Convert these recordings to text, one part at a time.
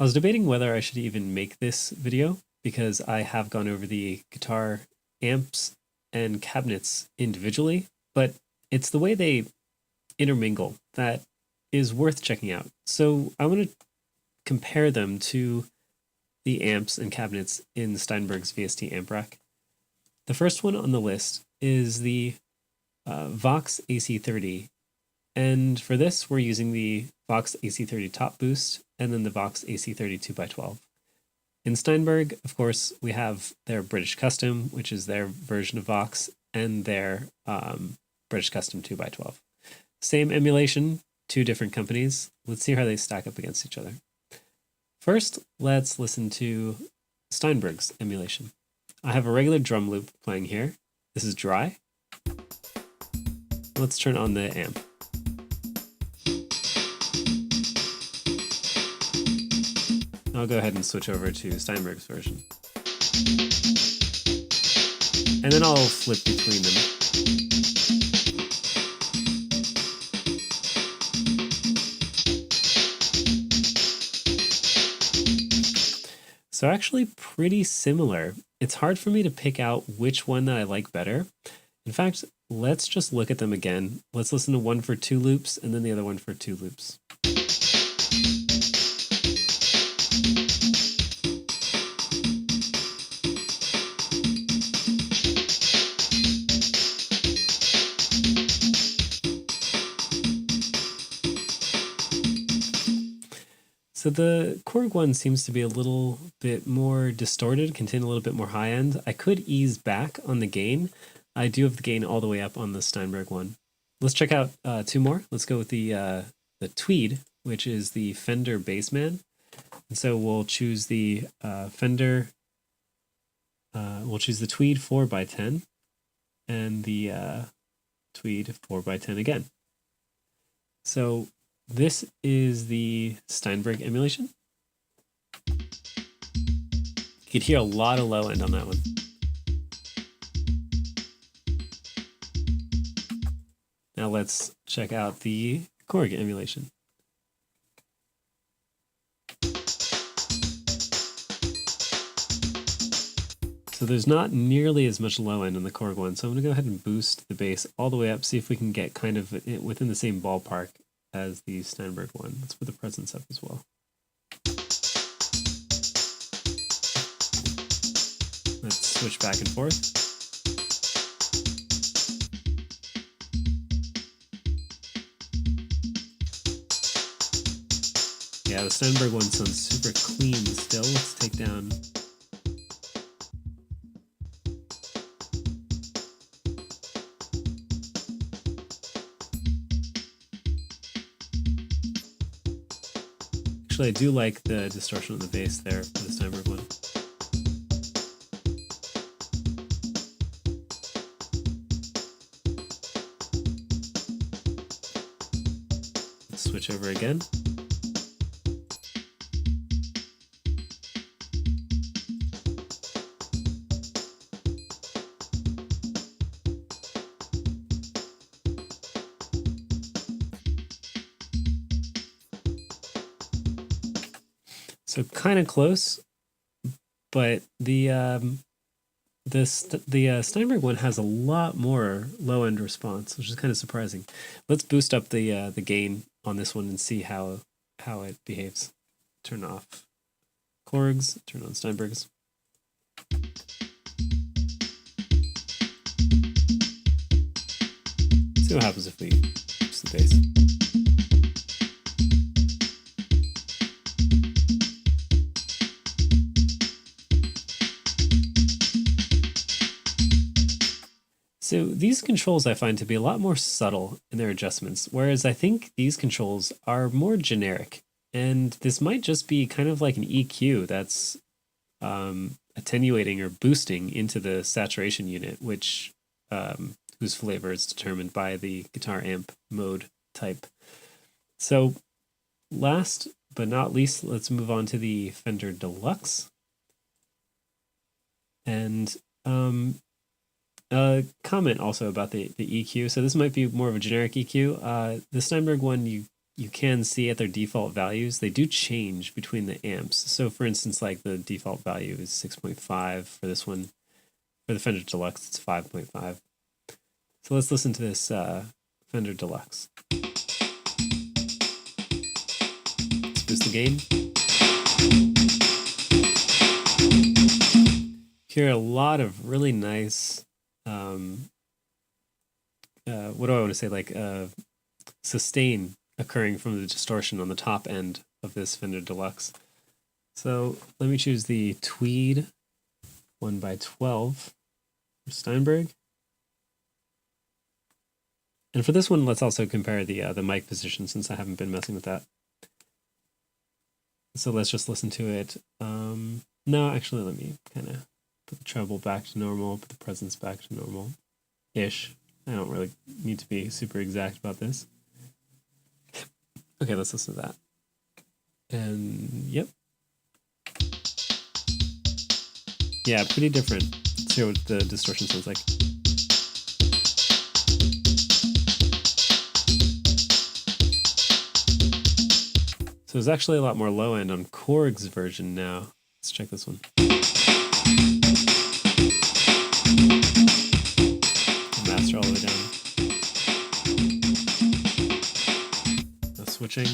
I was debating whether I should even make this video because I have gone over the guitar amps and cabinets individually, but it's the way they intermingle that is worth checking out. So I want to compare them to the amps and cabinets in Steinberg's VST amp rack. The first one on the list is the Vox AC30. And for this, we're using the Vox AC30 top boost and then the Vox AC30 2x12. In Steinberg, of course, we have their British Custom, which is their version of Vox, and their British Custom 2x12. Same emulation, two different companies. Let's see how they stack up against each other. First, let's listen to Steinberg's emulation. I have a regular drum loop playing here. This is dry. Let's turn on the amp. I'll go ahead and switch over to Steinberg's version. And then I'll flip between them. So actually pretty similar. It's hard for me to pick out which one that I like better. In fact, let's just look at them again. Let's listen to one for 2 loops and then the other one for 2 loops. So the Korg one seems to be a little bit more distorted, contain a little bit more high end. I could ease back on the gain. I do have the gain all the way up on the Steinberg one. Let's check out 2 more. Let's go with the Tweed, which is the Fender Bassman. And so we'll choose the Fender, we'll choose the Tweed 4x10 and the Tweed 4x10 again. So this is the Steinberg emulation. You could hear a lot of low end on that one. Now let's check out the Korg emulation. So there's not nearly as much low end on the Korg one, so I'm going to go ahead and boost the bass all the way up, see if we can get kind of within the same ballpark as the Steinberg one. Let's put the presence up as well. Let's switch back and forth. Yeah, the Steinberg one sounds super clean still. Let's take down. Actually, I do like the distortion on the bass there for the Steinberg one. Let's switch over again. So kind of close, but the Steinberg one has a lot more low end response, which is kind of surprising. Let's boost up the gain on this one and see how it behaves. Turn off Korgs, turn on Steinbergs. See what happens if we boost the bass. So these controls I find to be a lot more subtle in their adjustments, whereas I think these controls are more generic. And this might just be kind of like an EQ that's attenuating or boosting into the saturation unit, which whose flavor is determined by the guitar amp mode type. So last but not least, let's move on to the Fender Deluxe. And comment also about the EQ. So this might be more of a generic EQ. The Steinberg one, you you can see at their default values, they do change between the amps. So for instance, like the default value is 6.5 for this one. For the Fender Deluxe, it's 5.5. So let's listen to this Fender Deluxe. Let's boost the gain. Hear a lot of really nice, what do I want to say, like sustain occurring from the distortion on the top end of this Fender Deluxe. So let me choose the Tweed 1x12 for Steinberg. And for this one, let's also compare the mic position since I haven't been messing with that. So let's just listen to it. No, actually, let me kind of put the treble back to normal, put the presence back to normal-ish. I don't really need to be super exact about this. Okay, let's listen to that. And yep. Yeah, pretty different. Let's hear what the distortion sounds like. So there's actually a lot more low end on Korg's version now. Let's check this one. Master all the way down. No switching.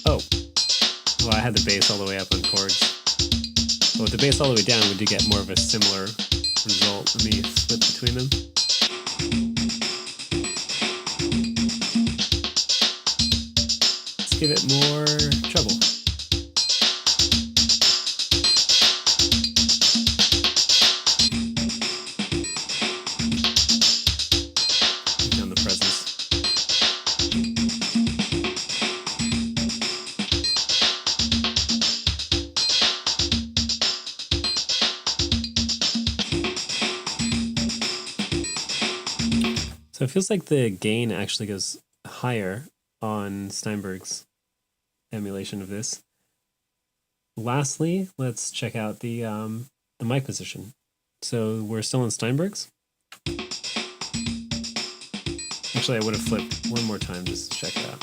Oh, well, I had the bass all the way up on Korg's. But with the bass all the way down, we do get more of a similar result. Let me flip between them. Give it more treble. Take down the presence. So it feels like the gain actually goes higher on Steinberg's emulation of this. Lastly, let's check out the mic position. So we're still on Steinberg's. Actually, I would have flipped one more time just to check it out.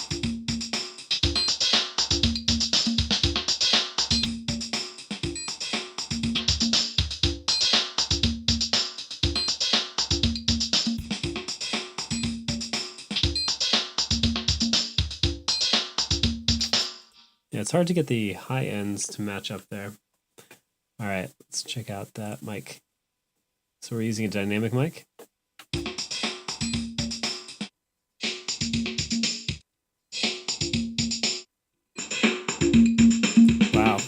Yeah, it's hard to get the high ends to match up there. All right, let's check out that mic. So we're using a dynamic mic. Wow.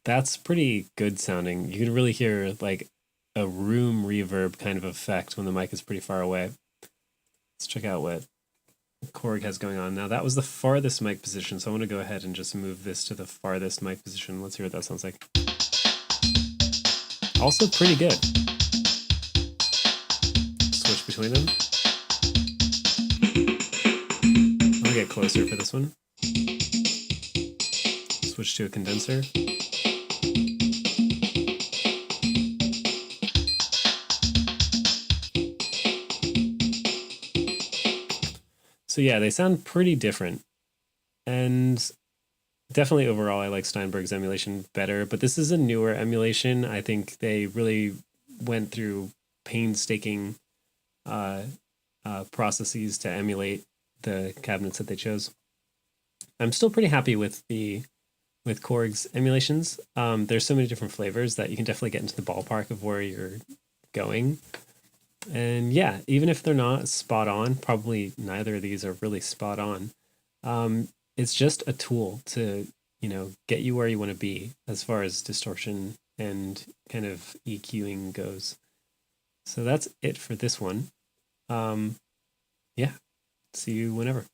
That's pretty good sounding. You can really hear like a room reverb kind of effect when the mic is pretty far away. Let's check out what Korg has going on. Now that was the farthest mic position, so I want to go ahead and just move this to the farthest mic position. Let's hear what that sounds like. Also pretty good. Switch between them. I'll get closer for this one. Switch to a condenser. So yeah, they sound pretty different. And definitely overall, I like Steinberg's emulation better, but this is a newer emulation. I think they really went through painstaking processes to emulate the cabinets that they chose. I'm still pretty happy with Korg's emulations. There's so many different flavors that you can definitely get into the ballpark of where you're going. And yeah, even if they're not spot on, probably neither of these are really spot on. It's just a tool to, get you where you want to be as far as distortion and kind of EQing goes. So that's it for this one. Yeah, see you whenever.